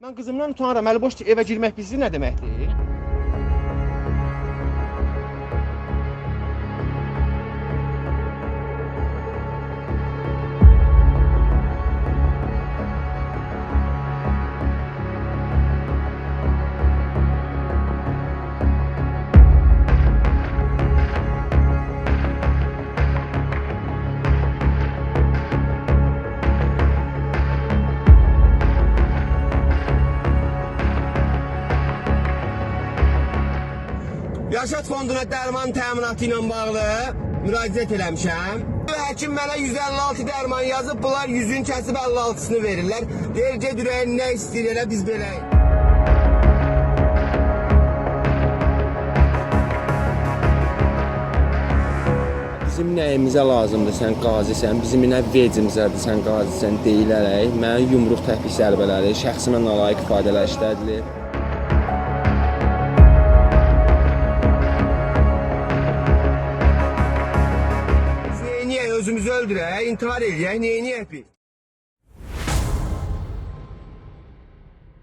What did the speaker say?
Mən qızımdan utanıram. Əli boş evə girmək bizdə nə deməkdir? Yaşat fonduna dərman təminatı ilə bağlı müraciət eləmişəm. Həkim mənə 156 dərman yazıb, bunlar 100-ün kəsib 56-sını verirlər. Deyir, ged ürəyin nə istəyir elə biz beləyik. Bizim nəyimizə lazımdır, sən qazisən, bizim nə vecimizədir, sən qazisən deyilərək, mənə yumruq təhvik zərbələri, şəxsimə nalayiq ifadələr işlədilir. Özümüzü öldürək, intihar eləyək, neyini yapıyıq?